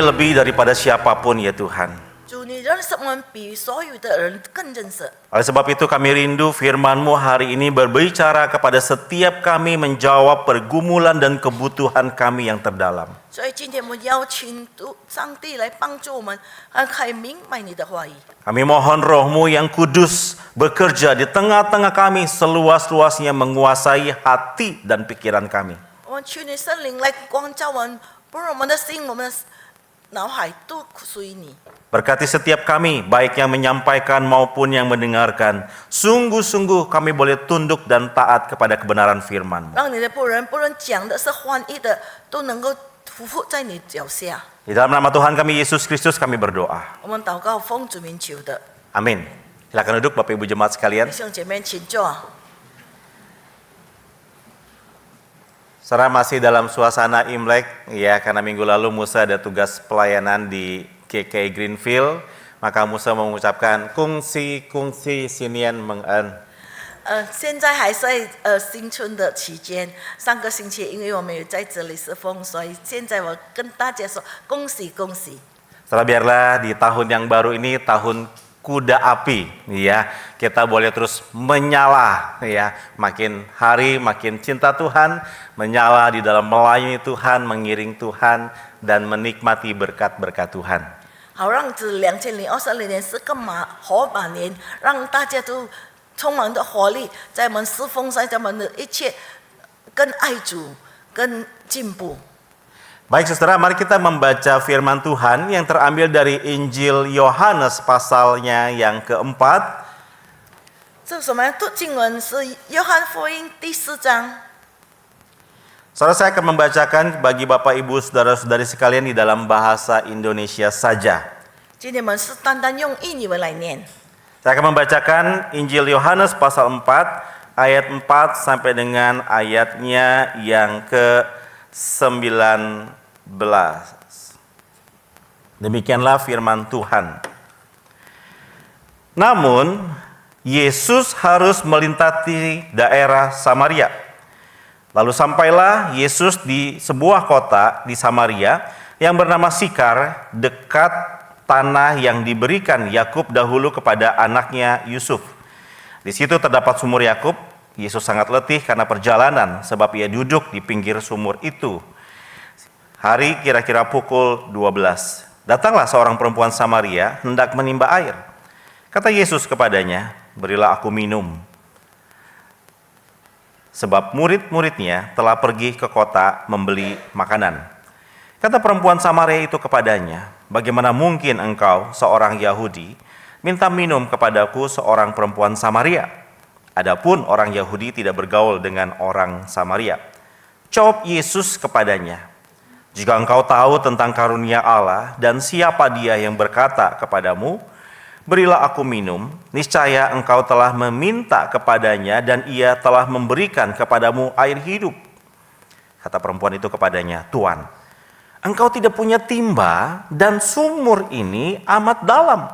lebih daripada siapapun ya Tuhan. 主，你认识我们比所有的人更认识。 Oleh sebab itu kami rindu firman-Mu hari ini berbicara kepada setiap kami, menjawab pergumulan dan kebutuhan kami yang terdalam. 所以今天我们邀请上帝来帮助我们，可以明白你的话语。 Kami mohon Roh-Mu yang kudus bekerja di tengah-tengah kami seluas-luasnya, menguasai hati dan pikiran kami. 我们求你圣灵来光照我们，不让我们的心、我们的脑海都属于你。 Berkati setiap kami, baik yang menyampaikan maupun yang mendengarkan. Sungguh-sungguh kami boleh tunduk dan taat kepada kebenaran firman-Mu. 让你的仆人不论讲的是欢意的，都能够匍匐在你脚下。 Di dalam nama Tuhan kami Yesus Kristus kami berdoa. 我们祷告奉主名求的， Amin. Silakan duduk Bapak Ibu jemaat sekalian. 弟兄姐妹请坐。 Saudara masih dalam suasana Imlek, ya, karena minggu lalu Musa ada tugas pelayanan di KK Greenfield, maka Musa mengucapkan kungsi sinian mengen. 现在还在新春的期间，上个星期因为我们有在这里侍奉，所以现在我跟大家说恭喜恭喜。 Saudara, biarlah di tahun yang baru ini tahun kuda api, ya, kita boleh terus menyala, ya, makin hari makin cinta Tuhan, menyala di dalam melayani Tuhan, mengiring Tuhan dan menikmati berkat-berkat Tuhan. 好让这2020年是个火把年，让大家都充满着活力，在我们侍奉上，在我们的一切更爱主、更进步。 Baik saudara, mari kita membaca firman Tuhan yang terambil dari Injil Yohanes pasalnya yang keempat. 这什么读经文是约翰福音第4章。 Saudara, saya akan membacakan bagi Bapak Ibu saudara-saudari sekalian di dalam bahasa Indonesia saja. 今天我们是单单用英文来念。 Saya akan membacakan Injil Yohanes pasal 4 ayat 4 sampai dengan ayatnya yang ke-19. Demikianlah firman Tuhan. Namun Yesus harus melintasi daerah Samaria. Lalu sampailah Yesus di sebuah kota di Samaria yang bernama Sikar, dekat tanah yang diberikan Yakub dahulu kepada anaknya Yusuf. Di situ terdapat sumur Yakub. Yesus sangat letih karena perjalanan, sebab ia duduk di pinggir sumur itu. Hari kira-kira pukul 12. Datanglah seorang perempuan Samaria hendak menimba air. Kata Yesus kepadanya, "Berilah aku minum." Sebab murid-muridnya telah pergi ke kota membeli makanan. Kata perempuan Samaria itu kepadanya, "Bagaimana mungkin engkau, seorang Yahudi, minta minum kepadaku, seorang perempuan Samaria? Adapun orang Yahudi tidak bergaul dengan orang Samaria." Jawab Yesus kepadanya, "Jika engkau tahu tentang karunia Allah dan siapa Dia yang berkata kepadamu, 'Berilah aku minum,' niscaya engkau telah meminta kepadanya dan Ia telah memberikan kepadamu air hidup." Kata perempuan itu kepadanya, "Tuan, engkau tidak punya timba dan sumur ini amat dalam.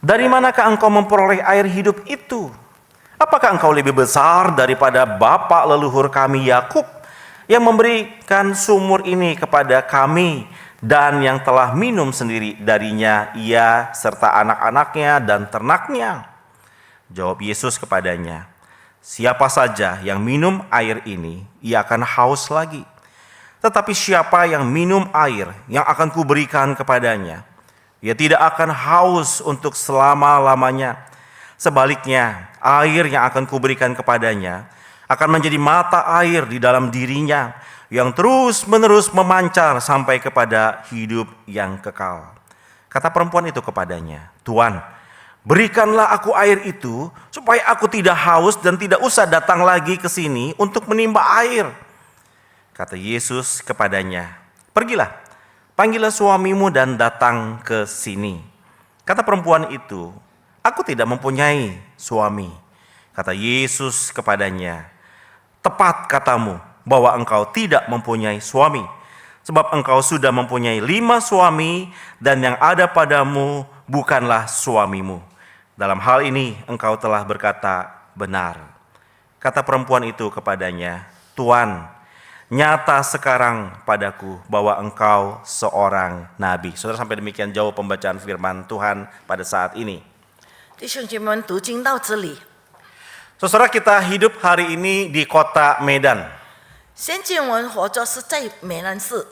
Dari manakah engkau memperoleh air hidup itu? Apakah engkau lebih besar daripada bapa leluhur kami Yakub yang memberikan sumur ini kepada kami dan yang telah minum sendiri darinya ia serta anak-anaknya dan ternaknya?" Jawab Yesus kepadanya, "Siapa saja yang minum air ini, ia akan haus lagi. Tetapi siapa yang minum air yang akan kuberikan kepadanya, ia tidak akan haus untuk selama-lamanya. Sebaliknya, air yang akan kuberikan kepadanya akan menjadi mata air di dalam dirinya yang terus-menerus memancar sampai kepada hidup yang kekal." Kata perempuan itu kepadanya, "Tuan, berikanlah aku air itu supaya aku tidak haus dan tidak usah datang lagi ke sini untuk menimba air." Kata Yesus kepadanya, "Pergilah, panggillah suamimu dan datang ke sini." Kata perempuan itu, "Aku tidak mempunyai suami." Kata Yesus kepadanya, "Tepat katamu bahwa engkau tidak mempunyai suami, sebab engkau sudah mempunyai 5 suami dan yang ada padamu bukanlah suamimu. Dalam hal ini engkau telah berkata benar." Kata perempuan itu kepadanya, "Tuan, nyata sekarang padaku bahwa engkau seorang nabi. Saudara, sampai demikian jauh pembacaan firman Tuhan pada saat ini. 弟兄姐妹们，读经到这里， Saudara, kita hidup hari ini di kota Medan. 先见我们活着是在美兰市。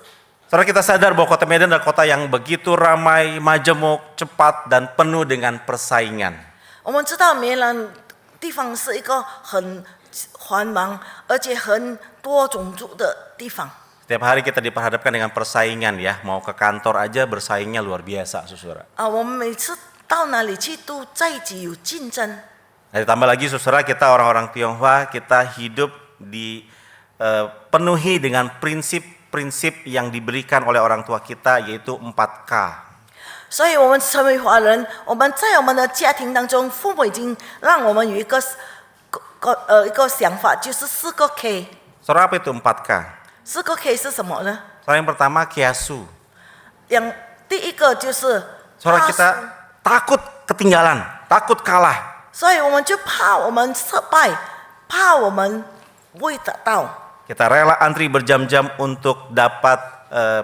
Saudara, kita sadar bahwa kota Medan adalah kota yang begitu ramai, majemuk, cepat, dan penuh dengan persaingan. 我们知道梅兰地方是一个很繁忙而且很多种族的地方。 Setiap hari kita diperhadapkan dengan persaingan ya, mau ke kantor aja bersaingnya luar biasa, saudara. 我们每次到哪里去都在一起有竞争。 Nah, ditambah lagi saudara, kita orang-orang Tionghoa, kita hidup dipenuhi dengan prinsip-prinsip yang diberikan oleh orang tua kita, yaitu 4K. 所以我们成为华人，我们在我们的家庭当中，父母已经让我们有一个想法，就是4个 K。 Saudara, apa itu 4K? 4个 K 是什么呢？ Saudara, yang pertama kiasu. 第一个就是 Saudara, 怕 kita 输， takut ketinggalan, takut kalah. 所以我们就怕我们失败，怕我们不会得到。 Kita rela antri berjam-jam untuk dapat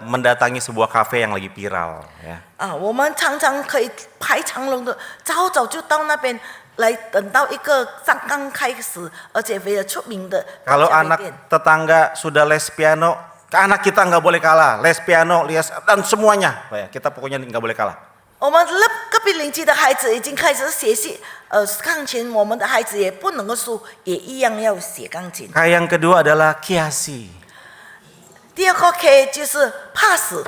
mendatangi sebuah kafe yang lagi viral. Ya. 我们常常可以排长龙的，早早就到那边来，等到一个刚开始而且非常出名的 Kalau 咖啡 anak 店。 tetangga sudah les piano, anak kita nggak boleh kalah. Les piano, dan semuanya. Ya, kita pokoknya nggak boleh kalah. 我们隔壁邻居的孩子已经开始学习钢琴，我们的孩子也不能够输，也一样要学钢琴。 Yang kedua adalah kiasi. 第二个 K 就是怕死，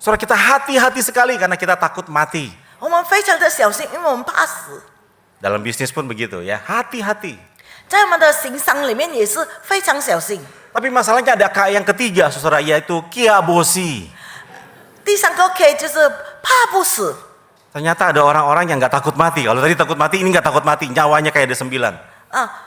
Saudara, kita hati-hati sekali karena kita takut mati. 我们非常的小心，因为我们怕死。 Dalam bisnis pun begitu ya, hati-hati. 在我们的行商里面也是非常小心。 Tapi masalahnya ada K yang ketiga, saudara, yaitu kiabosi. 第三个 K 就是怕不死。 Ternyata ada orang-orang yang nggak takut mati. Kalau tadi takut mati, ini nggak takut mati. Nyawanya kayak ada 9.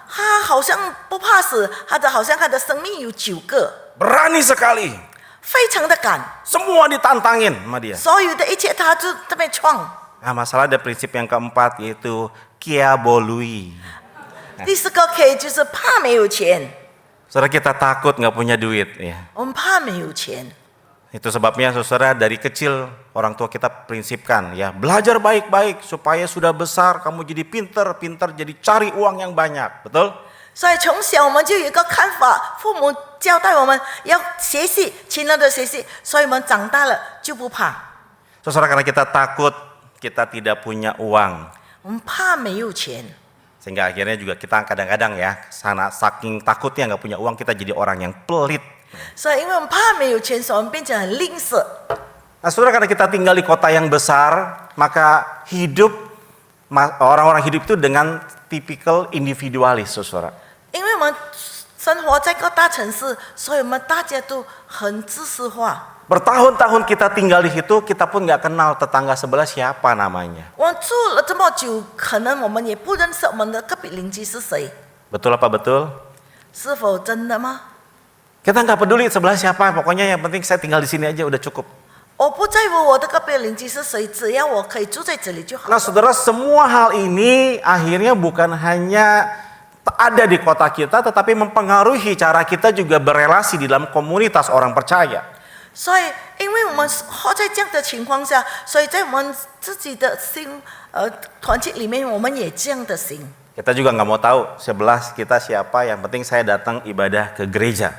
他好像不怕死，他的好像他的生命有9个， Berani sekali. 非常的敢， Semua ditantangin sama dia. 所有的一切他就这边闯。 Nah, masalah ada prinsip yang keempat, yaitu kiabolui. 第四个 K 就是怕没有钱， Saudara, kita takut nggak punya duit. Ya. 我们怕没有钱。 Itu sebabnya saudara, dari kecil orang tua kita prinsipkan ya, belajar baik-baik supaya sudah besar kamu jadi pinter jadi cari uang yang banyak, betul? 所以从小我们就有一个看法，父母交代我们要学习，勤劳的学习，所以我们长大了就不怕。 Saudara, karena kita takut kita tidak punya uang, 我们怕没有钱， sehingga akhirnya juga kita kadang-kadang ya, saking takutnya nggak punya uang, kita jadi orang yang pelit. 所以因为我们怕没有钱，所以我们变成很吝啬。 Nah, saudara, karena kita tinggal di kota yang besar, maka orang-orang hidup itu dengan tipikal individualis, saudara. 因为我们生活在一个大城市，所以我们大家都很自私化。 Bertahun-tahun kita tinggal di situ, kita pun nggak kenal tetangga sebelah siapa namanya. 我们住了这么久，可能我们也不认识我们的隔壁邻居是谁， Betul apa betul? 是否真的吗？ Kita nggak peduli sebelah siapa, pokoknya yang penting saya tinggal di sini aja udah cukup. 我不在乎我的隔壁邻居是谁，只要我可以住在这里就好 Nah, 了。 saudara, semua hal ini akhirnya bukan hanya ada di kota kita, tetapi mempengaruhi cara kita juga berelasi di dalam komunitas orang percaya. 所以，因为我们活在这样的情况下，所以在我们自己的团体里面，我们也这样的行。 Kita juga nggak mau tahu sebelah kita siapa, yang penting saya datang ibadah ke gereja.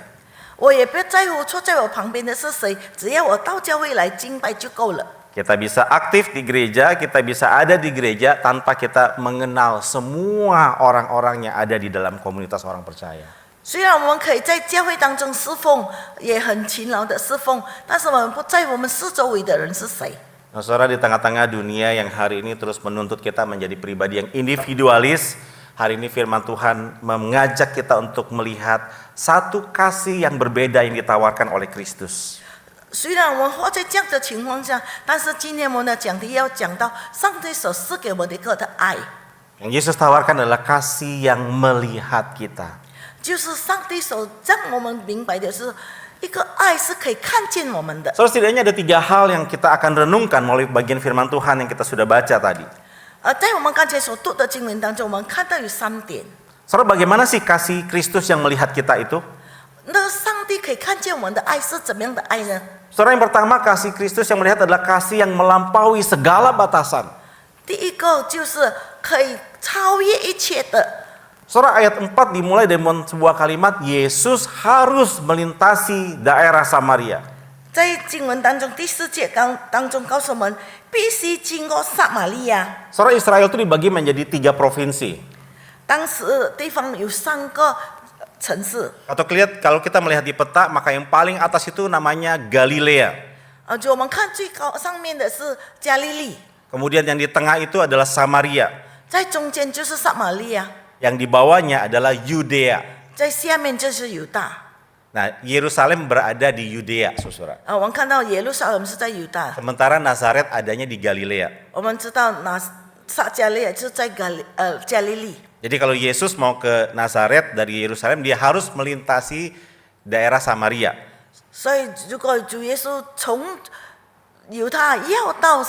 我也不在乎坐在我旁边的是谁，只要我到教会来敬拜就够了。 Kita bisa aktif di gereja, kita bisa ada di gereja tanpa kita mengenal semua orang-orang yang ada di dalam komunitas orang percaya. 虽然我们可以在教会当中侍奉，也很勤劳的侍奉，但是我们不在乎我们四周围的人是谁。 Nah, saudara, di tengah-tengah dunia yang hari ini terus menuntut kita menjadi pribadi yang individualis, hari ini firman Tuhan mengajak kita untuk melihat satu kasih yang berbeda yang ditawarkan oleh Kristus. 虽然我们活在这样的情况下，但是今天我们的讲题要讲到上帝所赐给我们的一个的爱， Yang Yesus tawarkan adalah kasih yang melihat kita. 就是上帝所让我们明白的是，一个爱是可以看见我们的。 So, setidaknya ada 3 hal yang kita akan renungkan melalui bagian firman Tuhan yang kita sudah baca tadi. 在我们刚才所读的经文当中，我们看到有3点。 Saudara, bagaimana sih kasih Kristus yang melihat kita itu? 那上帝可以看见我们的爱是怎么样的爱呢？ Saudara, yang pertama, kasih Kristus yang melihat adalah kasih yang melampaui segala batasan. 第一个就是可以超越一切的。 Saudara, ayat 4 dimulai dengan sebuah kalimat, Yesus harus melintasi daerah Samaria. 在经文当中第4节当中告诉我们，必须经过撒玛利亚。 Saudara, Israel itu dibagi menjadi 3 provinsi. 当时地方有3个城市， Atau kalau kita melihat di peta, maka yang paling atas itu namanya Galilea. 就我们看最高上面的是加利利， Kemudian yang di tengah itu adalah Samaria. 在中间就是撒玛利亚， Yang di bawahnya adalah Yudea. 在下面就是犹大。 Nah, Yerusalem berada di Yudea, saudara. 我们看到耶路撒冷是在犹大， Sementara Nazaret adanya di Galilea. 我们知道撒加利亚就是在加利利。 Jadi kalau Yesus mau ke Nazaret dari Yerusalem, dia harus melintasi daerah Samaria. 所以如果主耶稣从犹大要到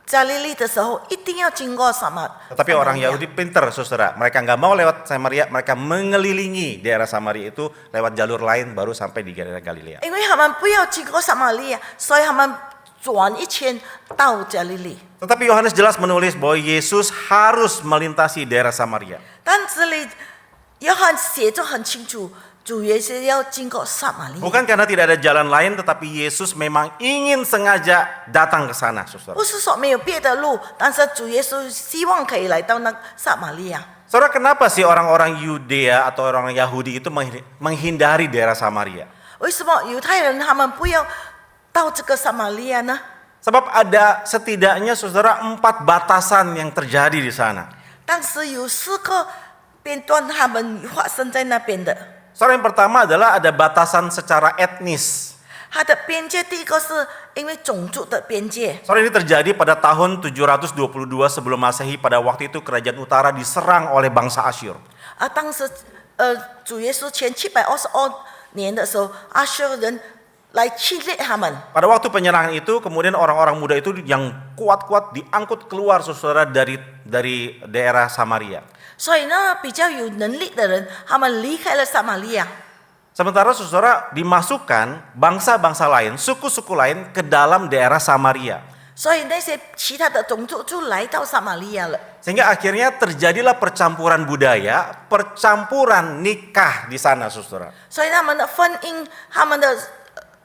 加利利的时候，一定要经过撒玛。 Tetapi orang Yahudi pinter, saudara. Mereka nggak mau lewat Samaria, mereka mengelilingi daerah Samaria itu lewat jalur lain baru sampai di daerah Galilea. 因为他们不要经过撒玛利亚，所以他们转一圈到加利利。 Tetapi Yohanes jelas menulis bahwa Yesus harus melintasi daerah Samaria. 但这里约翰写就很清楚，主耶稣要经过撒玛利亚， Bukan karena tidak ada jalan lain, tetapi Yesus memang ingin sengaja datang ke sana, saudara. 不是说没有别的路，但是主耶稣希望可以来到那撒玛利亚。 Saudara, kenapa sih orang-orang Yudea atau orang Yahudi itu menghindari daerah Samaria? 为什么犹太人他们不要到这个撒玛利亚呢？ Sebab ada setidaknya, saudara, 4 batasan yang terjadi di sana. 当时有4个边段，他们发生在那边的。 Saudara, yang pertama adalah ada batasan secara etnis. 它的边界第一个是因为种族的边界， Saudara, ini terjadi pada tahun 722 sebelum Masehi. Pada waktu itu kerajaan utara diserang oleh bangsa Asyur. 当时主耶稣前722年的时候，阿修人来侵略他们。 Pada waktu penyerangan itu, kemudian orang-orang muda itu yang kuat-kuat diangkut keluar, saudara, dari daerah Samaria. 所以呢，比较有能力的人，他们离开了撒玛利亚。 Sementara, saudara, dimasukkan bangsa-bangsa lain, suku-suku lain ke dalam daerah Samaria. 所以那些其他的种族就来到撒玛利亚了。 Sehingga akhirnya terjadilah percampuran budaya, percampuran nikah di sana, saudara. 所以他们的婚姻，他们的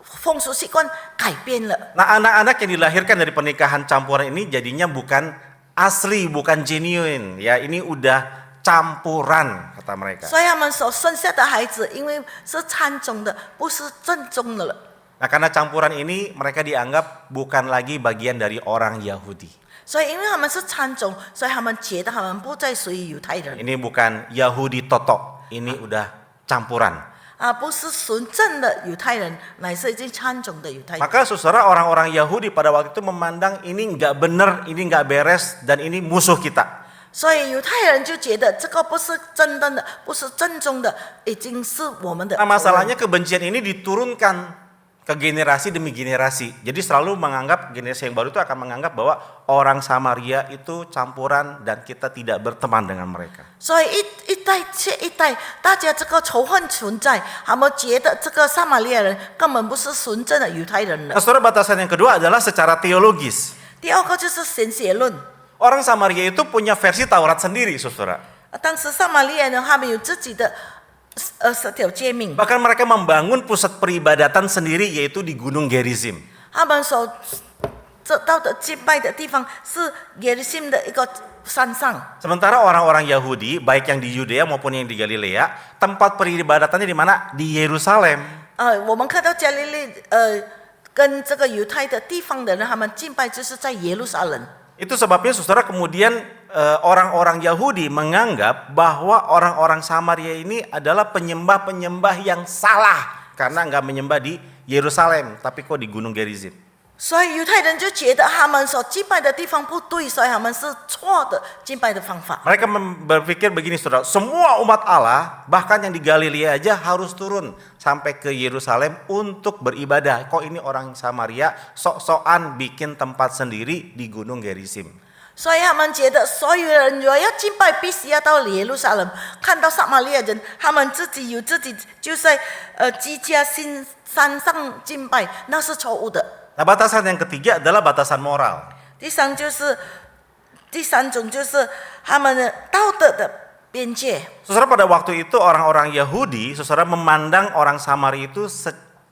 风俗习惯改变了。 Nah, anak-anak yang dilahirkan dari pernikahan campuran ini jadinya bukan asli, bukan genuine, ya. Ini udah campuran, kata mereka. 所以他们所生下的孩子，因为是掺种的，不是正宗的了。 Nah, karena campuran ini mereka dianggap bukan lagi bagian dari orang Yahudi. 所以因为他们是掺种，所以他们觉得他们不再属于犹太人， Ini bukan Yahudi totok, ini udah campuran. 不是纯正的犹太人，乃是已经掺种的犹太人。 Maka saudara, orang-orang Yahudi pada waktu itu memandang ini nggak benar, ini nggak beres, dan ini musuh kita. 所以犹太人就觉得这个不是真正的，不是正宗的，已经是我们的。 Nah, masalahnya kebencian ini diturunkan ke generasi demi generasi. Jadi selalu menganggap, generasi yang baru itu akan menganggap bahwa orang Samaria itu campuran dan kita tidak berteman dengan mereka. 所以一代接一代，大家这个仇恨存在，他们觉得这个撒玛利亚人根本不是纯正的犹太人 Nah, 了。 saudara, batasan yang kedua adalah secara teologis. 第二个就是神学论。 Orang Samaria itu punya versi Taurat sendiri, saudara. 当时撒玛利亚人他们有自己的十条诫命， Bahkan mereka membangun pusat peribadatan sendiri, yaitu di Gunung Gerizim. 他们所到的敬拜的地方是耶路撒冷的一个山上。 Sementara orang-orang Yahudi, baik yang di Yudea maupun yang di Galilea, tempat peribadatannya di mana? Di Yerusalem. 我们看到加利利跟这个犹太的地方的人，他们敬拜就是在耶路撒冷。 Itu sebabnya, saudara, kemudian orang-orang Yahudi menganggap bahwa orang-orang Samaria ini adalah penyembah-penyembah yang salah karena nggak menyembah di Yerusalem, tapi kok di Gunung Gerizim. 所以犹太人就觉得他们所敬拜的地方不对，所以他们是错的敬拜的方法。 Mereka berpikir begini, saudara, semua umat Allah, bahkan yang di Galilea aja harus turun sampai ke Yerusalem untuk beribadah. Kok ini orang Samaria sok-sokan bikin tempat sendiri di Gunung Gerizim? 所以他们觉得所有人如果要敬拜，必须要到耶路撒冷，看到撒玛利亚人，他们自己有自己就在基加新山上敬拜，那是错误的。 Nah, batasan yang ketiga adalah batasan moral. 第三种就是他们的道德的边界。 Saudara, pada waktu itu orang-orang Yahudi, saudara memandang orang Samaria itu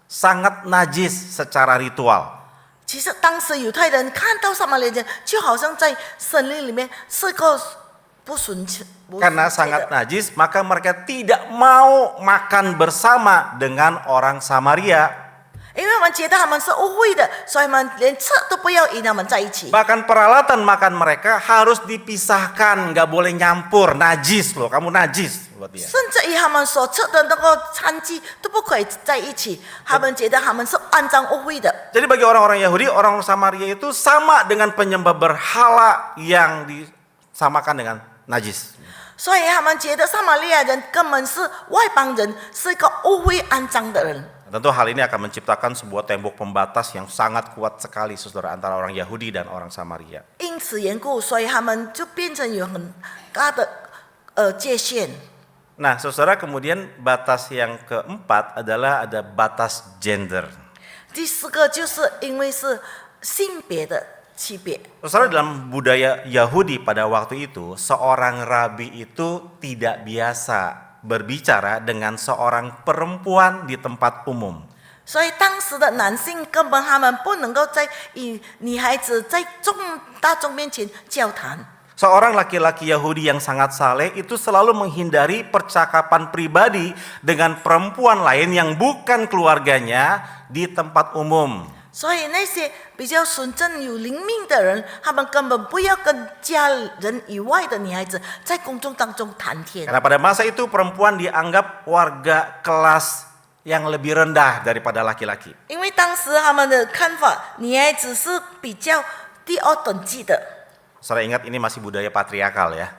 sangat najis secara ritual. 其实当时犹太人看到撒玛利亚人，就好像在森林里面是个不纯洁。 Karena sangat najis, maka mereka tidak mau makan bersama dengan orang Samaria. 因为他们觉得他们是污秽的，所以他们连吃都不要与他们在一起。 Bahkan peralatan makan mereka harus dipisahkan, nggak boleh nyampur, najis loh, kamu najis buat dia. 甚至于他们所吃的那个餐具都不可以在一起，他们觉得他们是肮脏污秽的。 Jadi bagi orang-orang Yahudi, orang Samaria itu sama dengan penyembah berhala yang disamakan dengan najis. 所以他们觉得撒玛利亚人根本是外邦人，是一个污秽肮脏的人。 Tentu hal ini akan menciptakan sebuah tembok pembatas yang sangat kuat sekali, saudara, antara orang Yahudi dan orang Samaria. 因此缘故，所以他们就变成有很高的界限。 Nah, saudara, kemudian batas yang keempat adalah ada batas gender. 第四个就是因为是性别的区别。 Saudara, dalam budaya Yahudi pada waktu itu, seorang rabi itu tidak biasa berbicara dengan seorang perempuan di tempat umum. 所以当时的男性根本他们不能够在与女孩子在大众面前交谈。 Seorang laki-laki Yahudi yang sangat saleh itu selalu menghindari percakapan pribadi dengan perempuan lain yang bukan keluarganya di tempat umum. 所以那些比较纯正有灵命的人，他们根本不要跟家人以外的女孩子在公众当中谈天。 Karena pada masa itu perempuan dianggap warga kelas yang lebih rendah daripada laki-laki. 因为当时他们的看法，女孩子是比较第二等级的。 Saudara ingat ini masih budaya patriarkal ya.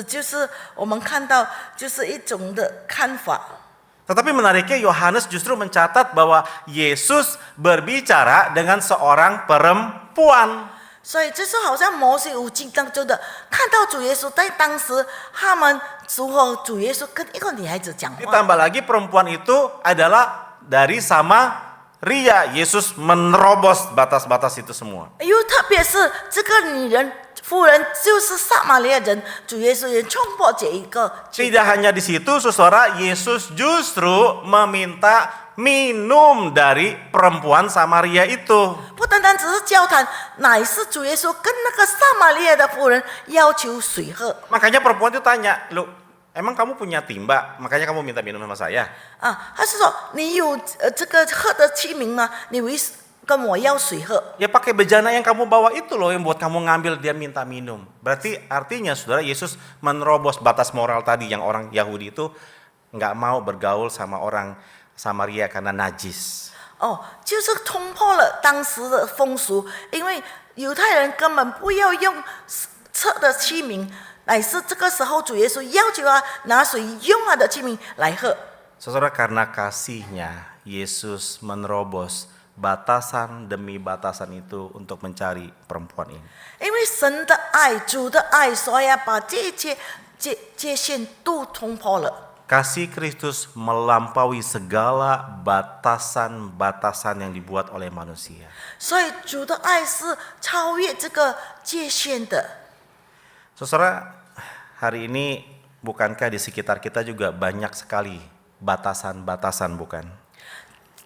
就是我们看到就是一种的看法。 Tetapi menariknya Yohanes justru mencatat bahwa Yesus berbicara dengan seorang perempuan. 所以就是好像摩西五经当中的，看到主耶稣在当时他们如何主耶稣跟一个女孩子讲话。 Ditambah lagi perempuan itu adalah dari Samaria. Yesus menerobos batas-batas itu semua. 又特别是这个女人妇人就是撒玛利亚人，主耶稣也冲破这一个。 Tidak hanya di situ, saudara, Yesus justru meminta minum dari perempuan Samaria itu. 不单单只是交谈，乃是主耶稣跟那个撒玛利亚的妇人要求水喝。 Makanya perempuan itu tanya, "Lu, emang kamu punya timba? Makanya kamu minta minum sama saya?" 他是说你有这个喝的器皿吗？你为跟我要水喝。 Ya pakai bejana yang kamu bawa itu loh yang buat kamu ngambil dia minta minum. Berarti artinya saudara Yesus menerobos batas moral tadi yang orang Yahudi itu nggak mau bergaul sama orang Samaria karena najis. 就是冲破了当时的风俗，因为犹太人根本不要用吃的器皿，乃是这个时候主耶稣要求他拿水用他的器皿来喝。 Saudara, karena kasihnya Yesus menerobos batasan demi batasan itu untuk mencari perempuan ini. 因为神的爱，主的爱，所以要把这一切界限都冲破了。 Kasih Kristus melampaui segala batasan-batasan yang dibuat oleh manusia. 所以主的爱是超越这个界限的。 Saudara, hari ini bukankah di sekitar kita juga banyak sekali batasan-batasan, bukan?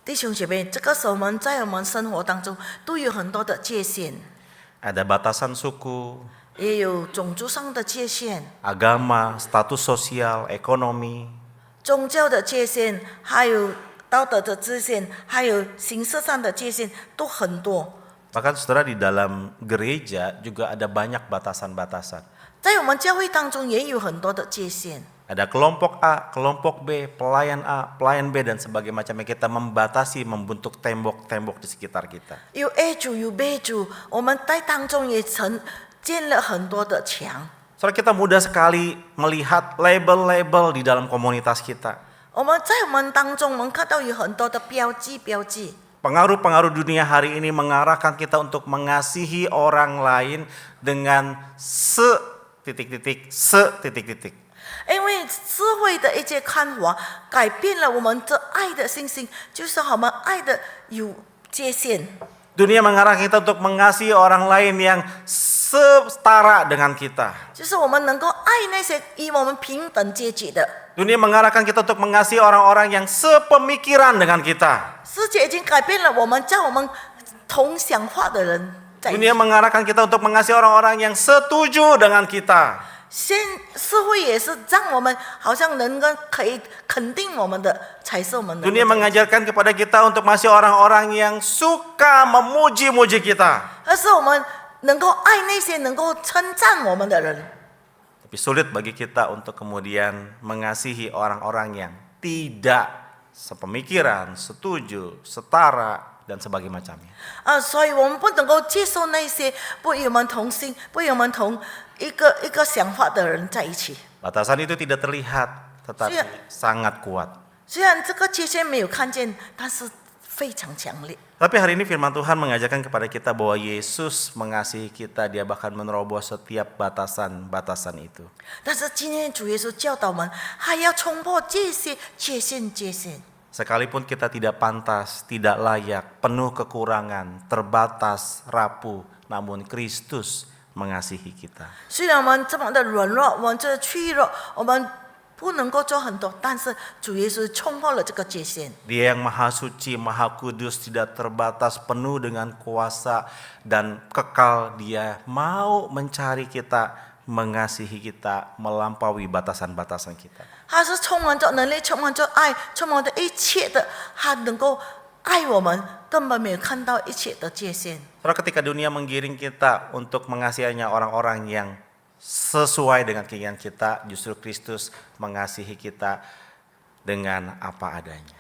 弟兄姐妹，这个时候我们在我们生活当中都有很多的界限， Ada batasan suku, 也有种族上的界限、 agama, status sosial, ekonomi. 宗教的界限，还有道德的界限，还有形式上的界限，都很多。 Bahkan saudara di dalam gereja juga ada banyak batasan-batasan. 在我们教会当中也有很多的界限。 Ada kelompok A, kelompok B, pelayan A, pelayan B dan sebagainya macamnya. Kita membatasi, membentuk tembok-tembok di sekitar kita. 有 A 组有 B 组，我们在当中也建了很多的墙。 Saudara, kita mudah sekali melihat label-label di dalam komunitas kita. 我们在我们当中，我们看到有很多的标记。Pengaruh-pengaruh dunia hari ini mengarahkan kita untuk mengasihi orang lain dengan se-titik-titik. 因为智慧的一些看法改变了我们这爱的信心，就是我们爱的有界限。 Dunia mengarahkan kita untuk mengasihi orang lain yang setara dengan kita. 就是我们能够爱那些与我们平等阶级的。 Dunia mengarahkan kita untuk mengasihi orang-orang yang sepemikiran dengan kita. 世界已经改变了我们，叫我们同想法的人在一起。 Dunia mengarahkan kita untuk mengasihi orang-orang yang setuju dengan kita. 社会也是让我们好像能够可以肯定我们的，才是我们的。 Dunia mengajarkan kepada kita untuk mengasihi orang-orang yang suka memuji-muji kita. 而是我们能够爱那些能够称赞我们的人。 Tapi sulit bagi kita untuk kemudian mengasihi orang-orang yang tidak sepemikiran, setuju, setara, dan sebagainya macamnya. 所以我们不能够接受那些不与我们同心、不与我们同一个想法的人在一起。 Batasan itu tidak terlihat, tetapi sangat kuat. 虽然这个界限没有看见，但是非常强烈。 Tapi hari ini firman Tuhan mengajarkan kepada kita bahwa Yesus mengasihi kita, dia bahkan menerobos setiap batasan-batasan itu. 但是今天主耶稣教导我们，还要冲破这些界限。 Sekalipun kita tidak pantas, tidak layak, penuh kekurangan, terbatas, rapuh, namun Kristus mengasihi kita. 虽然我们这么的软弱，我们这脆弱，我们不能够做很多，但是主耶稣冲破了这个界限。 Dia yang maha suci, maha kudus, tidak terbatas, penuh dengan kuasa dan kekal. Dia mau mencari kita, mengasihi kita, melampaui batasan-batasan kita. 他是充满着能力，充满着爱，充满着一切的，他能够爱我们，根本没有看到一切的界限。 Saudara, ketika dunia menggiring kita untuk mengasihinya orang-orang yang sesuai dengan keinginan kita, justru Kristus mengasihi kita dengan apa adanya.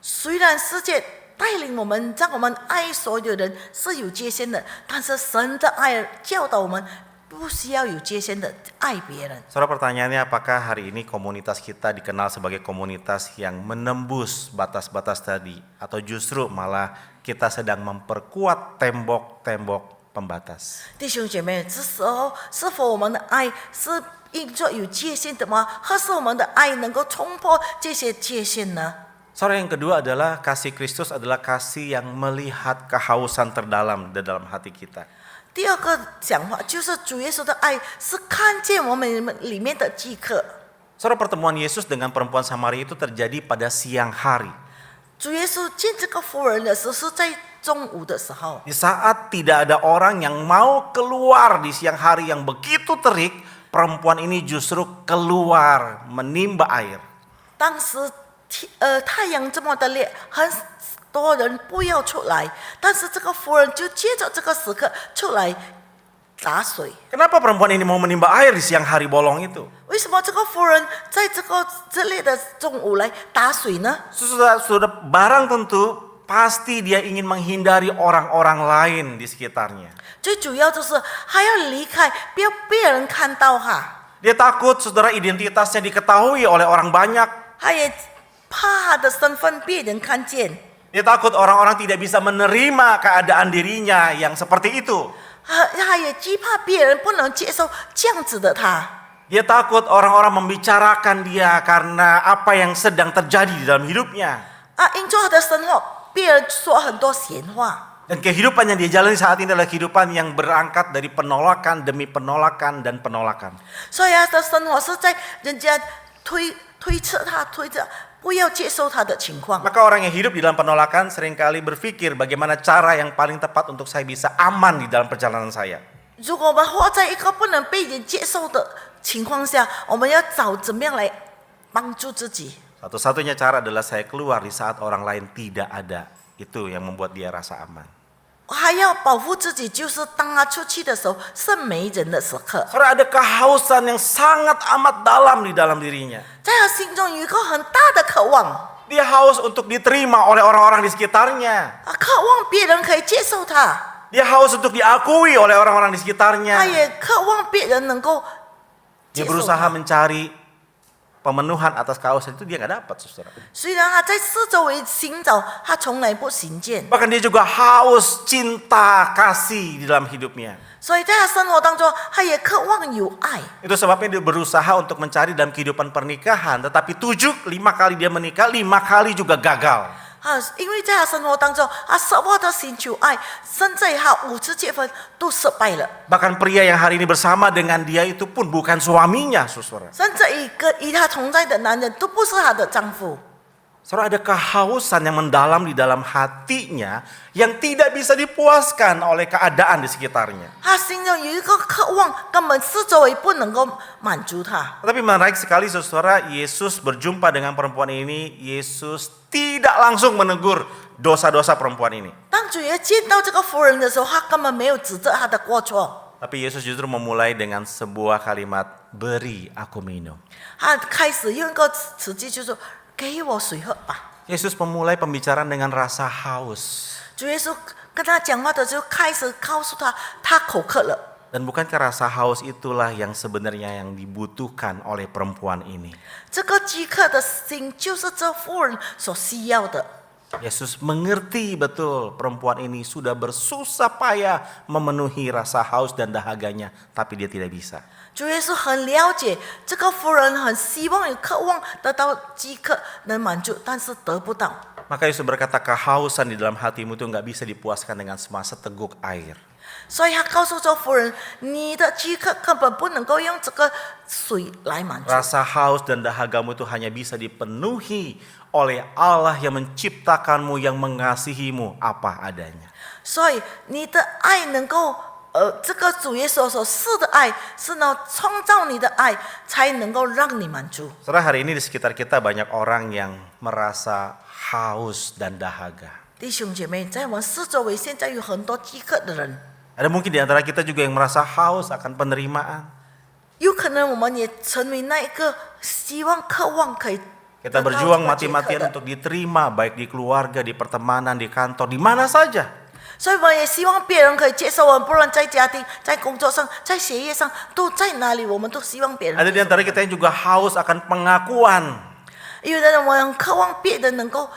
虽然世界带领我们，让我们爱所有人是有界限的，但是神的爱教导我们，不需要有界限的爱别人。 Saudara, pertanyaannya apakah hari ini komunitas kita dikenal sebagai komunitas yang menembus batas-batas tadi, atau justru malah kita sedang memperkuat tembok-tembok pembatas? 弟兄姐妹，这时候是否我们的爱是因着有界限的吗？还是我们的爱能够冲破这些界限呢？ Saudara, yang kedua adalah kasih Kristus adalah kasih yang melihat kehausan terdalam di dalam hati kita. 第二个讲法就是主耶稣的爱是看见我们里面的饥渴。 Saudara, pertemuan Yesus dengan perempuan Samaria itu terjadi pada siang hari. 主耶稣见这个妇人的时候是在中午的时候， Di saat tidak ada orang yang mau keluar di siang hari yang begitu terik, perempuan ini justru keluar menimba air. 当时太阳这么的烈，很多人不要出来，但是这个妇人就借着这个时刻出来打水。 Kenapa perempuan ini mau menimba air di siang hari bolong itu? 为什么这个妇人在这个热烈的中午来打水呢？ Sudah barang tentu pasti dia ingin menghindari orang-orang lain di sekitarnya. 最主要就是还要离开，不要被人看到哈。 Dia takut saudara identitasnya diketahui oleh orang banyak. 他也怕他的身份被人看见， Dia takut orang-orang tidak bisa menerima keadaan dirinya yang seperti itu. 他也惧怕别人不能接受这样子的他。 Dia takut orang-orang membicarakan dia karena apa yang sedang terjadi di dalam hidupnya. 因着他的生活，别人说很多闲话。 Dan kehidupan yang dia jalani saat ini adalah kehidupan yang berangkat dari penolakan demi penolakan dan penolakan. 所以他的生活是在人家推测他，推着不要接受他的情况。 Maka orang yang hidup di dalam penolakan seringkali berpikir bagaimana cara yang paling tepat untuk saya bisa aman di dalam perjalanan saya. 如果我们活在一个不能被人接受的情况下，我们要找怎么样来帮助自己？ Satu-satunya cara adalah saya keluar di saat orang lain tidak ada. Itu yang membuat dia rasa aman. 还要保护自己，就是当他出去的时候是没人的时刻， Saudara, ada kehausan yang sangat amat dalam di dalam dirinya. 在他心中有一个很大的渴望， Dia haus untuk diterima oleh orang-orang di sekitarnya. 渴望别人可以接受他， Dia haus untuk diakui oleh orang-orang di 他 sekitarnya. 也渴望别人能够 Dia 接受 berusaha 他。 mencari pemenuhan atas kehausan itu dia nggak dapat, saudara. 虽然他在四周围寻找，他从来不寻见。 Bahkan dia juga haus cinta kasih di dalam hidupnya. 所以在他生活当中，他也渴望有爱。 Itu sebabnya dia berusaha untuk mencari dalam kehidupan pernikahan. Tetapi 5 kali dia menikah, 5 kali juga gagal. 因为在他生活当中，他舍不得寻求爱，甚至他5次结婚都失败了。 Bahkan pria yang hari ini bersama dengan dia itu pun bukan suaminya, saudara. 甚至与他同在的男人都不是他的丈夫。 Saudara, ada kehausan yang mendalam di dalam hatinya yang tidak bisa dipuaskan oleh keadaan di sekitarnya. 他心中有一个渴望，根本四周围不能够满足他。 Tetapi menarik sekali, saudara, Yesus berjumpa dengan perempuan ini. Yesus tidak langsung menegur dosa-dosa perempuan ini. 当主耶见到这个妇人的时候，他根本没有指责他的过错， Tapi Yesus justru memulai dengan sebuah kalimat, beri aku minum. 他开始用一个词句，就是给我水喝吧。 Yesus memulai pembicaraan dengan rasa haus. 主耶稣跟他讲话的时候，开始告诉他，他口渴了。 Dan bukankah rasa haus itulah yang sebenarnya yang dibutuhkan oleh perempuan ini? 这个饥渴的心，就是这妇人所需要的。 Yesus mengerti betul perempuan ini sudah bersusah payah memenuhi rasa haus dan dahaganya, tapi dia tidak bisa. 主耶稣很了解这个妇人，很希望也渴望得到饥渴能满足，但是得不到。 Maka Yesus berkata, kehausan di dalam hatimu itu nggak bisa dipuaskan dengan cuma seteguk air. 所以他告诉这妇人，你的饥渴根本不能够用这个水来满足。 Rasa haus dan dahagamu itu hanya bisa dipenuhi oleh Allah yang menciptakanmu, yang mengasihimu apa adanya. 所以你的爱能够，这个主耶稣所赐的爱，是呢创造你的爱，才能够让你满足。 Saudara, hari ini di sekitar kita banyak orang yang merasa haus dan dahaga. 弟兄姐妹，在我们四周围现在有很多饥渴的人， Ada mungkin di antara kita juga yang merasa haus akan penerimaan. 有可能我们也成为那一个希望、渴望可以 Kita berjuang mati-matian untuk diterima, baik di keluarga, di pertemanan, di kantor, di mana saja. 所以我们也希望别人可以接受我们，不论在家庭、在工作上、在学业上，都在哪里，我们都希望别人 Ada di 接受。 antara kita yang juga haus akan pengakuan. 有的人我们渴望别人能够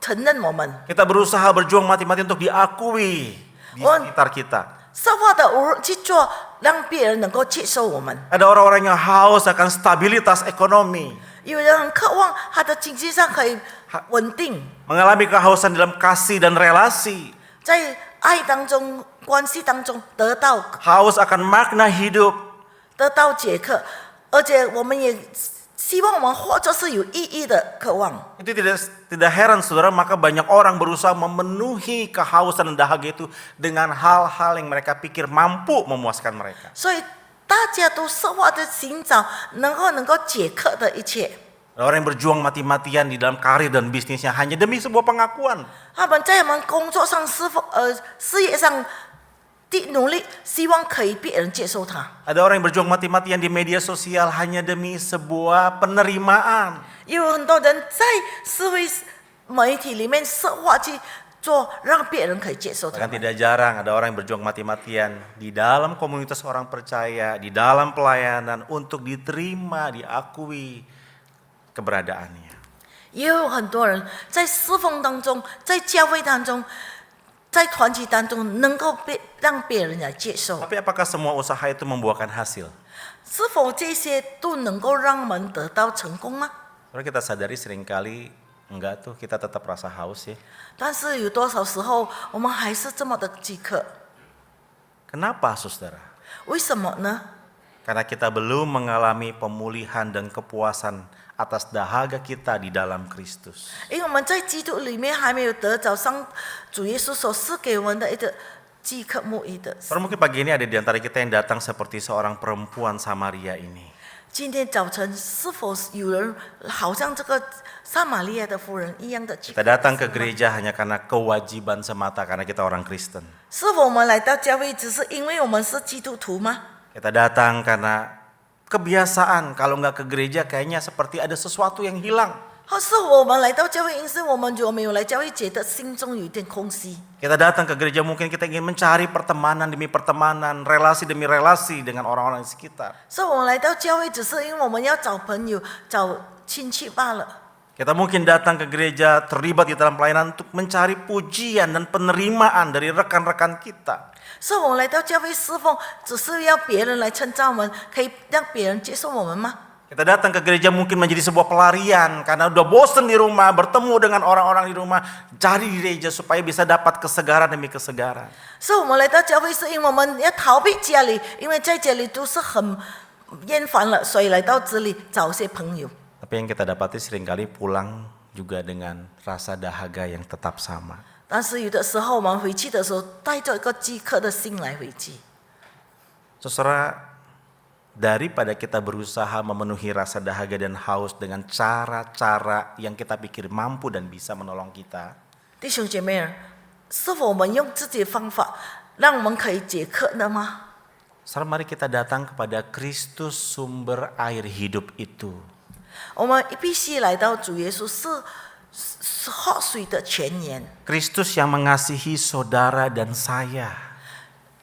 承认我们， Kita berusaha berjuang mati-matian untuk diakui di sekitar kita. 设法的去做，让别人能够接受我们。 Ada orang-orang yang haus akan stabilitas ekonomi, 有人很渴望他的经济上可以稳定， mengalami kehausan dalam kasih dan relasi, 在爱当中、关系当中得到 haus akan makna hidup. 解渴，而且我们也希望我们活着是有意义的渴望。 Itu tidak heran, saudara, maka banyak orang berusaha memenuhi kehausan dan dahaga itu dengan hal-hal yang mereka pikir mampu memuaskan mereka. 所以大家都设法的寻找能够解渴的一切。 Ada orang yang berjuang mati-matian di dalam karir dan bisnisnya hanya demi sebuah pengakuan. 他们在我们工作上事业上的努力，希望可以别人接受他。 Ada orang yang berjuang mati-matian di media sosial hanya demi sebuah penerimaan. 有很多人在社会媒体里面设法去做，让别人可以接受他 Bahkan 们。 tidak jarang ada orang yang berjuang mati-matian di dalam komunitas orang percaya, di dalam pelayanan untuk diterima, diakui keberadaannya. 也有很多人在侍奉当中，在教会当中，在团体当中，能够让别人来接受。 Tapi apakah semua usaha itu membuahkan hasil? 是否这些都能够让我们得到成功吗？ Karena kita sadari seringkali enggak tuh, kita tetap rasa haus ya. 但是有多少时候，我们还是这么的饥渴？ Kenapa, saudara? 为什么呢？ Karena kita belum mengalami pemulihan dan kepuasan atas dahaga kita di dalam Kristus. 因为我们在基督里面还没有得着上主耶稣所赐给我们的一个饥渴慕义的。 Karena mungkin pagi ini ada di antara kita yang datang seperti seorang perempuan Samaria ini. 今天早晨是否有人好像这个撒玛利亚的妇人一样的饥渴？ Kita datang ke gereja hanya karena kewajiban semata karena kita orang Kristen. 是否我们来到教会只是因为我们是基督徒吗？ Kita datang karena kebiasaan, kalau nggak ke gereja kayaknya seperti ada sesuatu yang hilang. 或是我们来到教会，因是我们如果没有来教会，觉得心中有一点空虚。 Kita datang ke gereja mungkin kita ingin mencari pertemanan demi pertemanan, relasi demi relasi dengan orang-orang di sekitar. 所以我们来到教会，只是因为我们要找朋友、找亲戚罢了。 Kita mungkin datang ke gereja terlibat di dalam pelayanan untuk mencari pujian dan penerimaan dari rekan-rekan kita. 所以我们来到教会侍奉，只是要别人来称赞我们，可以让别人接受我们吗？ Kita datang ke gereja mungkin menjadi sebuah pelarian karena udah bosen di rumah, bertemu dengan orang-orang di rumah, cari di gereja supaya bisa dapat kesegaran demi kesegaran. 所以我们来到教会，是因为我们要逃避家里，因为在家里都是很厌烦了，所以来到这里找一些朋友。 Tapi yang kita dapati seringkali pulang juga dengan rasa dahaga yang tetap sama. 但是有的时候我们回去的时候，带着一个饥渴的心来回去。 Saudara, daripada kita berusaha memenuhi rasa dahaga dan haus dengan cara-cara yang kita pikir mampu dan bisa menolong kita, 弟兄姐妹儿，是否我们用自己的方法，让我们可以解渴的吗？ saudara, mari kita datang kepada Kristus sumber air hidup itu. 我们必须来到主耶稣是活水的泉源。 Kristus yang mengasihi saudara dan saya.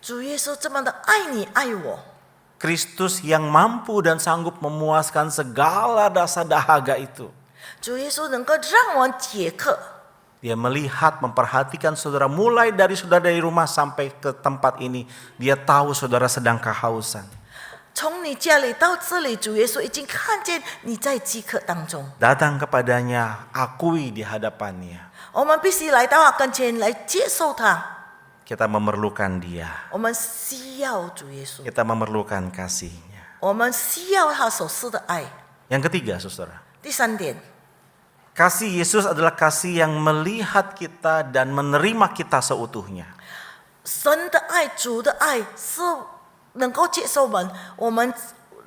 主耶稣这么的爱你爱我， Kristus yang mampu dan sanggup memuaskan segala rasa dahaga itu. 主耶稣能够让我们解渴。 Dia melihat, memperhatikan saudara mulai dari saudara dari rumah sampai ke tempat ini. Dia tahu saudara sedang kehausan. 从你家里到这里，主耶稣已经看见你在饥渴当中。 Datang kepadanya, akui di hadapannya. 我们必须来到他跟前来接受他。 Kita memerlukan dia. 我们需要主耶稣， Kita memerlukan kasihnya. 我们需要他所赐的爱。 Yang ketiga, saudara. 第三点， Kasih Yesus adalah kasih yang melihat kita dan menerima kita seutuhnya. 神的爱、主的爱是能够接受我们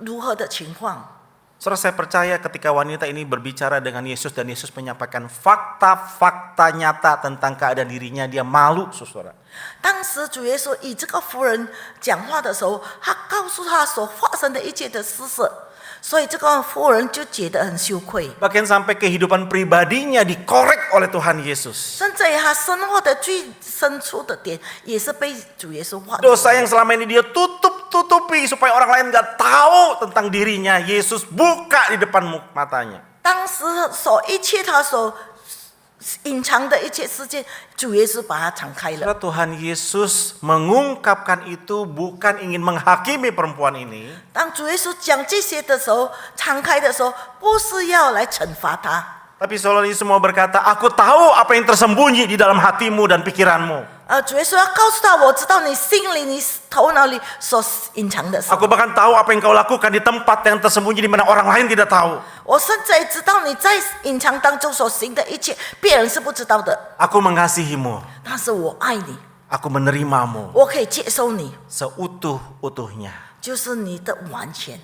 如何的情况。 Saudara, saya percaya ketika wanita ini berbicara dengan Yesus dan Yesus menyampaikan fakta-fakta nyata tentang keadaan dirinya, dia malu, saudara. 当时主耶稣与这个妇人讲话的时候，他告诉他所发生的一切的事实，所以这个妇人就觉得很羞愧， Bahkan sampai kehidupan pribadinya dikorek oleh Tuhan Yesus. 甚至于他生活的最深处的点，也是被主耶稣化解。 Dosa yang selama ini dia tutupi supaya orang lain gak tahu tentang dirinya, Yesus buka di depan matanya. 当时一切他所隐藏的一切事件，主耶稣把它敞开了。 Saudara, Tuhan Yesus mengungkapkan itu bukan ingin menghakimi perempuan ini, 当主耶稣讲这些的时候，敞开的时候，不是要来惩罚他， tapi Tuhan Yesus mau berkata, aku tahu apa yang tersembunyi di dalam hatimu dan pikiranmu. 主耶稣要告诉他，我知道你心里、你头脑里所隐藏的事。 Aku bahkan tahu apa yang kau lakukan di tempat yang tersembunyi di mana orang lain tidak tahu. 我甚至也知道你在隐藏当中所行的一切，别人是不知道的。 Aku mengasihimu, 但是我爱你， aku menerimamu 我可以接受你， seutuh-utuhnya. 就是你的完全。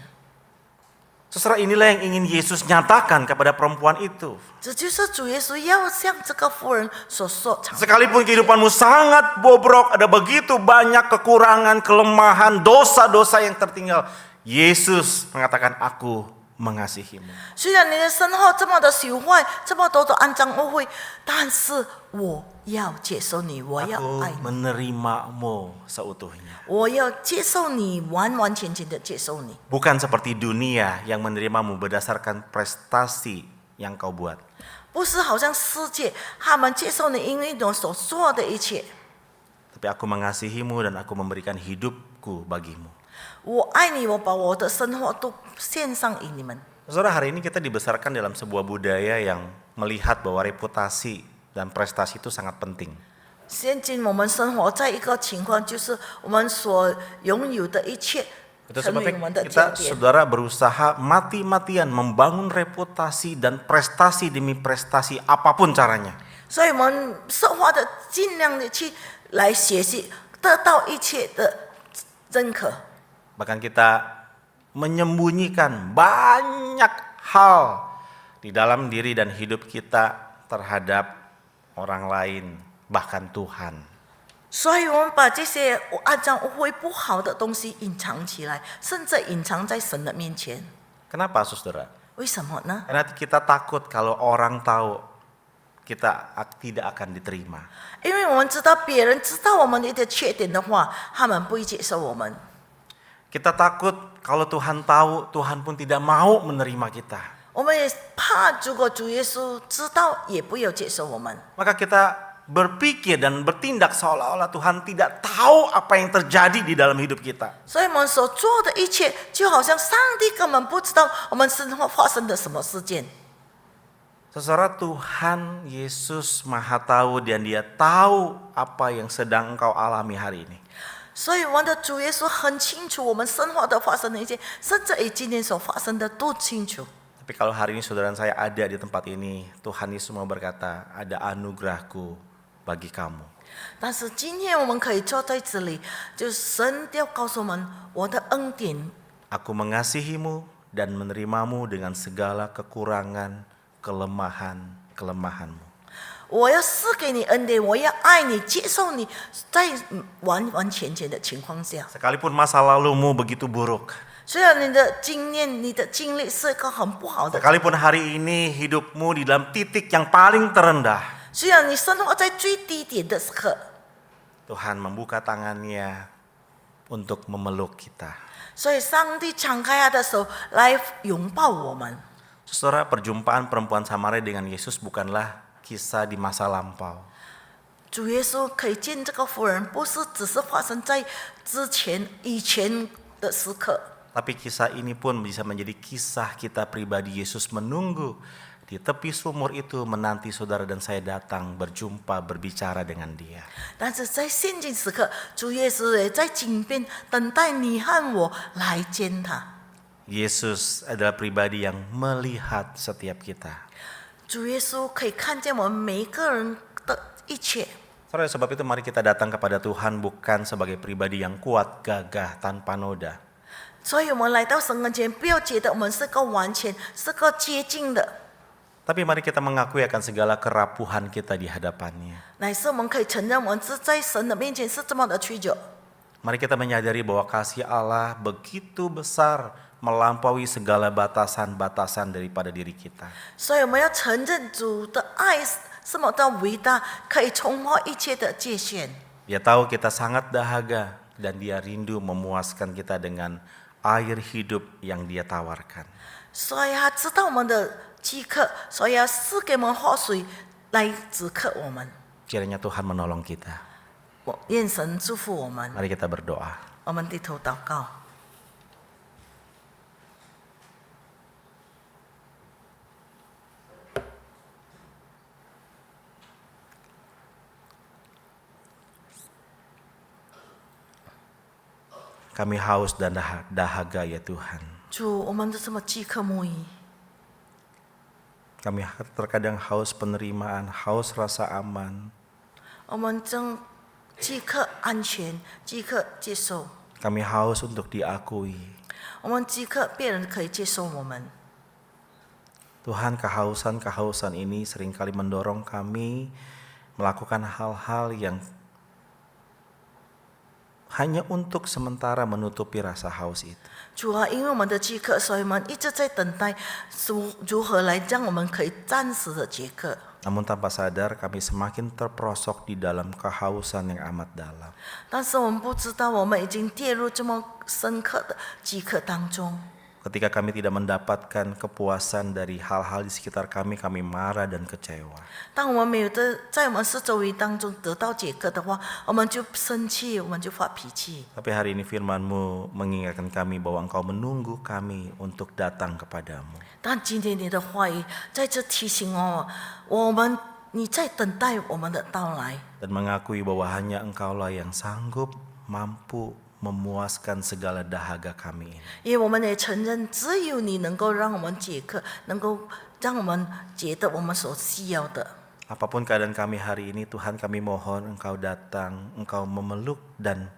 Saudara, inilah yang ingin Yesus nyatakan kepada perempuan itu. 这就是主耶稣要向这个妇人所说长。 Sekalipun kehidupanmu sangat bobrok, ada begitu banyak kekurangan, kelemahan, dosa-dosa yang tertinggal, Yesus mengatakan, aku mengasihimu. 虽然你的生活这么的朽坏，这么多的肮脏污秽，但是我要接受你，我要 Aku 爱你， menerimamu seutuhnya. 我要接受你，完完全全的接受你。 Bukan seperti dunia yang menerimamu berdasarkan prestasi yang kau buat. 不是好像世界他们接受你，因为你所做的一切。 Tapi aku mengasihimu dan aku memberikan hidupku bagimu. 我爱你，我把我的生活都献上给你们。 Saudara, hari ini kita dibesarkan dalam sebuah budaya yang melihat bahwa reputasi dan prestasi itu sangat penting. 现今我们生活在一个情况，就是我们所拥有的一切 Itu 成为 sebabnya 我们的焦 kita 点。 saudara berusaha mati-matian membangun reputasi dan prestasi demi prestasi apapun caranya. 所以我们设法的尽量的去来学习，得到一切的认可。 Bahkan kita menyembunyikan banyak hal di dalam diri dan hidup kita terhadap orang lain, bahkan Tuhan. 所以我们把这些肮脏污秽不好的东西隐藏起来，甚至隐藏在神的面前。 Kenapa, saudara? 为什么呢？ Karena kita takut kalau orang tahu kita tidak akan diterima. 因为我们知道别人知道我们的一些缺点的话，他们不会接受我们。 Kita takut kalau Tuhan tahu, Tuhan pun tidak mau menerima kita. 我们也怕，如果主耶稣知道，也不要接受我们。 Maka kita berpikir dan bertindak seolah-olah Tuhan tidak tahu apa yang terjadi di dalam hidup kita. 所以我们所做的一切，就好像上帝根本不知道我们生活发生的什么事件。 Saudara, Tuhan Yesus Maha Tahu dan Dia tahu apa yang sedang engkau alami hari ini. 所以我们的主耶稣很清楚我们生活的发生的一切，甚至于今天所发生的都清楚。 Tapi kalau hari ini saudara saya ada di tempat ini, Tuhan Yesus mau berkata, ada anugerahku bagi kamu. 但是今天我们可以坐在这里，就是神要告诉我们，我的恩典， Aku mengasihimu dan menerimamu dengan segala kekurangan, kelemahanmu. 我要赐给你恩典，我要爱你，接受你，在完完全全的情况下。 Sekalipun masa lalumu begitu buruk, 虽然你的经验、你的经历是一个很不好的， sekalipun hari ini hidupmu di dalam titik yang paling terendah, 虽然你生活在最低点的时刻， Tuhan membuka tangannya untuk memeluk kita. 所以上帝敞开他的手来拥抱我们。 Saudara, perjumpaan perempuan Samaria dengan Yesus bukanlah kisah di masa lampau. 主耶稣可以见这个妇人，不是只是发生在以前的时刻， Tapi kisah ini pun bisa menjadi kisah kita pribadi. Yesus menunggu di tepi sumur itu menanti saudara dan saya datang berjumpa berbicara dengan Dia. 但是在现今时刻，主耶稣也在井边等待你和我来见他。 Yesus adalah pribadi yang melihat setiap kita. 主耶稣可以看见我们每一个人的一切， Saudara, sebab itu mari kita datang kepada Tuhan bukan sebagai pribadi yang kuat, gagah, tanpa noda. 所以我们来到神跟前，不要觉得我们是个完全、是个接近的， Tapi mari kita mengakui akan segala kerapuhan kita di hadapannya. 乃是我们可以承认我们是在神的面前是这么的脆弱。 Mari kita menyadari bahwa kasih Allah begitu besar melampaui segala batasan-batasan daripada diri kita. 所以我们要承认主的爱是么的伟大，可以冲破一切的界限。 Dia tahu kita sangat dahaga dan Dia rindu memuaskan kita dengan air hidup yang Dia tawarkan. 所以他知道我们的饥渴，所以要赐给我们活水来止渴我们。 Kiranya Tuhan menolong kita. 愿神祝福我们。 Mari kita berdoa. 我们低头祷告。 Kami haus dan dahaga ya Tuhan. 主，我们的这么饥渴慕义， Kami terkadang haus penerimaan, haus rasa aman. 我们正饥渴安全，饥渴接受， Kami haus untuk diakui. 我们饥渴别人可以接受我们。 Tuhan, kehausan ini seringkali mendorong kami melakukan hal-hal yang hanya untuk sementara menutupi rasa haus itu. 主啊，因为我们的饥渴，所以我们一直在等待主如何来让我们可以暂时的解渴。 Namun tanpa sadar kami semakin terperosok di dalam kehausan yang amat dalam. 但是我们不知道，我们已经跌入这么深刻的饥渴当中。 Ketika kami tidak mendapatkan kepuasan dari hal-hal di sekitar kami, kami marah dan kecewa. 当我们没有在我们四周围当中得到解渴的话，我们就生气，我们就发脾气。 Tapi hari ini firman-Mu mengingatkan kami bahwa Engkau menunggu kami untuk datang kepadamu. 但今天你的话语在这提醒你在等待我们的到来， Dan mengakui bahwa hanya Engkaulah yang sanggup, mampu memuaskan segala dahaga kami ini. 因为我们也承认，只有你能够让我们解渴，能够让我们觉得我们所需要的。 Apapun keadaan kami hari ini, Tuhan kami mohon Engkau datang, Engkau memeluk dan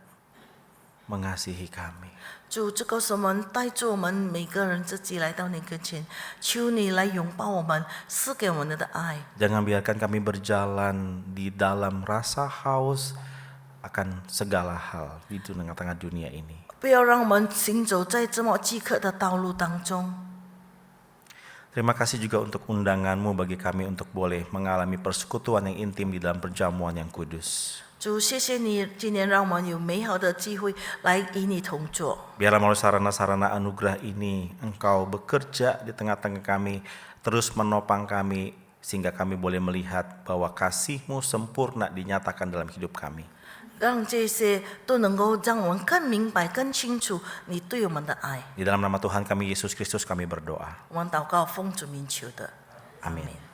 mengasihi kami. 主，这个是我们带着我们每个人自己来到你跟前，求你来拥抱我们，赐给我们的爱。 Jangan biarkan kami berjalan di dalam rasa haus akan segala hal di tengah-tengah dunia ini. 不要让我们行走在这么饥渴的道路当中。Terima kasih juga untuk undangan-Mu bagi kami untuk boleh mengalami persekutuan yang intim di dalam perjamuan yang kudus. 主，谢谢你今年让我们有美好的机会来与你同坐。 Biarlah melalui sarana-sarana anugerah ini, Engkau bekerja di tengah-tengah kami, terus menopang kami, sehingga kami boleh melihat bahwa kasih-Mu sempurna dinyatakan dalam hidup kami. 让这些都能够让我们更明白、更清楚你对我们的爱。 Di dalam nama Tuhan kami Yesus Kristus kami berdoa. 我们祷告，奉主名求的， Amin.